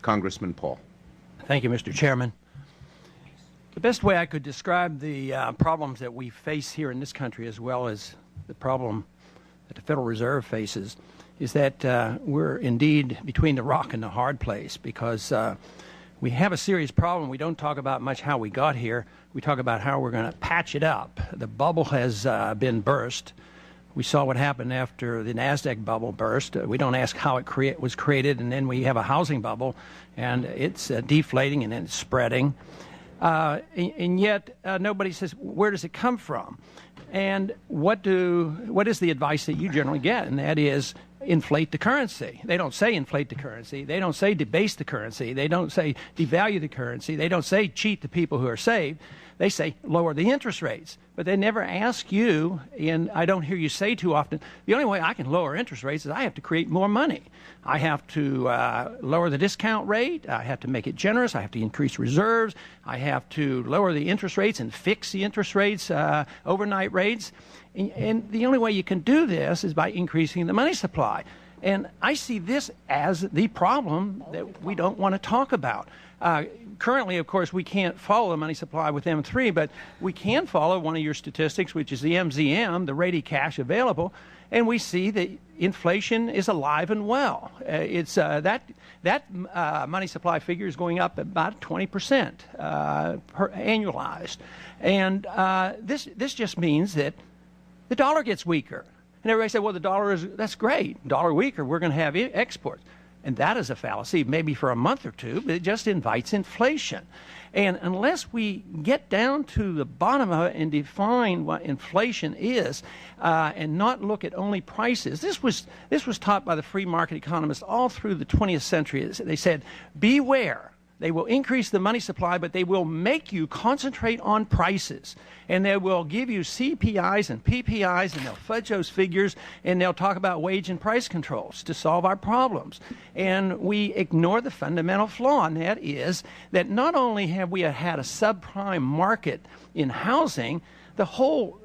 Congressman Paul. Thank you, Mr. Chairman. The best way I could describe the problems that we face here in this country, as well as the problem that the Federal Reserve faces, is that we're indeed between the rock and the hard place, because we have a serious problem. We don't talk about much how we got here. We talk about how we're going to patch it up. The bubble has been burst. We saw what happened after the NASDAQ bubble burst. We don't ask how it was created, and then we have a housing bubble, and it's deflating and then it's spreading. And yet nobody says, where does it come from? And what is the advice that you generally get? And that is, inflate the currency. They don't say inflate the currency. They don't say debase the currency. They don't say devalue the currency. They don't say cheat the people who are saved. They say lower the interest rates. But they never ask you, and I don't hear you say too often, the only way I can lower interest rates is I have to create more money. I have to lower the discount rate. I have to make it generous. I have to increase reserves. I have to lower the interest rates and fix the interest rates, overnight rates. And the only way you can do this is by increasing the money supply. And I see this as the problem that we don't want to talk about. Currently, of course, we can't follow the money supply with M3, but we can follow one of your statistics, which is the MZM, the ready cash available, and we see that inflation is alive and well. It's that money supply figure is going up about 20% annualized, and this just means that the dollar gets weaker. And everybody said, well, the dollar that's great. Dollar weaker, we're going to have exports. And that is a fallacy, maybe for a month or two, but it just invites inflation. And unless we get down to the bottom of it and define what inflation is, and not look at only prices, this was taught by the free market economists all through the 20th century. They said, beware. They will increase the money supply, but they will make you concentrate on prices. And they will give you CPIs and PPIs, and they'll fudge those figures, and they'll talk about wage and price controls to solve our problems. And we ignore the fundamental flaw, and that is that not only have we had a subprime market in housing, the whole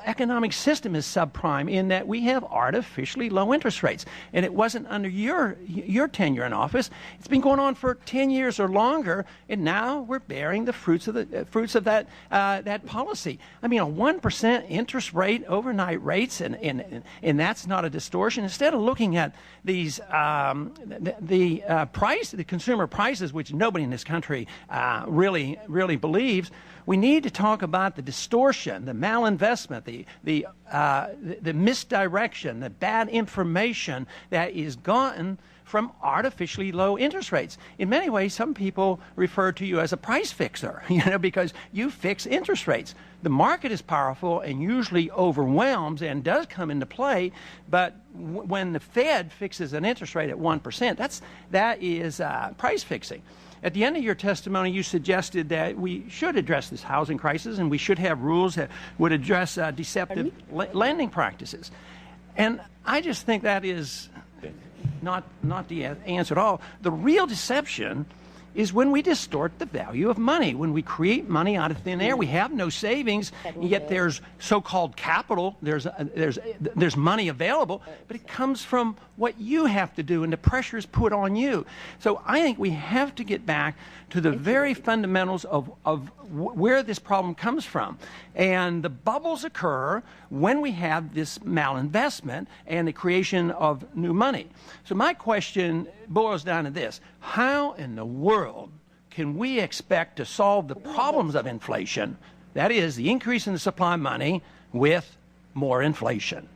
economic system is subprime in that we have artificially low interest rates. And it wasn't under your tenure in office. It's been going on for 10 years or longer, and now we're bearing the fruits of that policy. I mean, a 1% interest rate, overnight rates, and that's not a distortion. Instead of looking at these the consumer prices, which nobody in this country really believes, we need to talk about the distortion, the malinvestment, the misdirection, the bad information that is gotten from artificially low interest rates. In many ways, some people refer to you as a price fixer, because you fix interest rates. The market is powerful and usually overwhelms and does come into play, but when the Fed fixes an interest rate at 1%, that is price fixing. At the end of your testimony, you suggested that we should address this housing crisis and we should have rules that would address deceptive lending practices. And I just think that is not the answer at all. The real deception is when we distort the value of money, when we create money out of thin air. We have no savings, yet there's so-called capital, there's money available, but it comes from what you have to do, and the pressure is put on you. So I think we have to get back to the very fundamentals of where this problem comes from. And the bubbles occur when we have this malinvestment and the creation of new money. So my question boils down to this: how in the world can we expect to solve the problems of inflation, that is, the increase in the supply of money, with more inflation?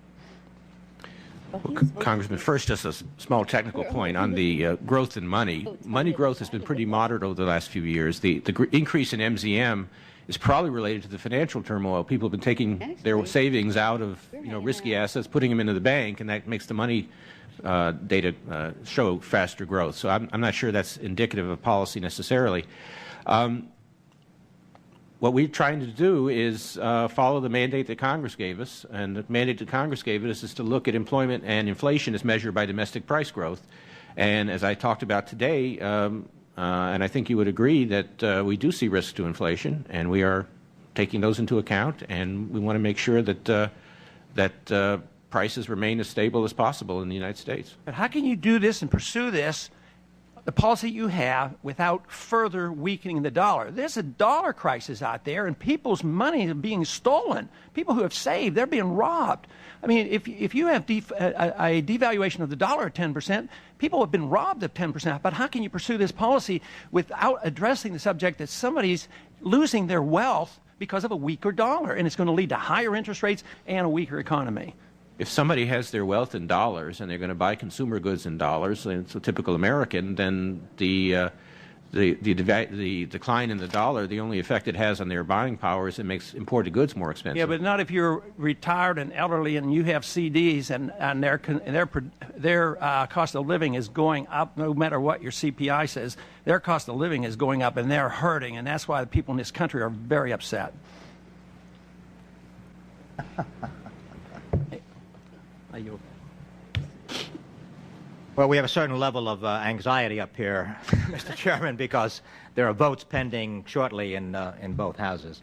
Well, Congressman, first, just a small technical point on the growth in money. Money growth has been pretty moderate over the last few years. The increase in MZM is probably related to the financial turmoil. People have been taking their savings out of risky assets, putting them into the bank, and that makes the money data show faster growth. So I'm not sure that's indicative of policy necessarily. What we're trying to do is follow the mandate that Congress gave us, and the mandate that Congress gave us is to look at employment and inflation as measured by domestic price growth. And as I talked about today, and I think you would agree that we do see risks to inflation, and we are taking those into account, and we want to make sure that prices remain as stable as possible in the United States. But how can you do this and pursue this the policy you have without further weakening the dollar. There's a dollar crisis out there, and people's money is being stolen. People who have saved, they're being robbed. I mean, if you have a devaluation of the dollar at 10%, people have been robbed of 10%. But how can you pursue this policy without addressing the subject that somebody's losing their wealth because of a weaker dollar, and it's going to lead to higher interest rates and a weaker economy? If somebody has their wealth in dollars and they're going to buy consumer goods in dollars, and it's a typical American, then the decline in the dollar, the only effect it has on their buying power is it makes imported goods more expensive. Yeah, but not if you're retired and elderly and you have CDs and their cost of living is going up no matter what your CPI says. Their cost of living is going up and they're hurting, and that's why the people in this country are very upset. Well, we have a certain level of anxiety up here, Mr. Chairman, because there are votes pending shortly in both houses.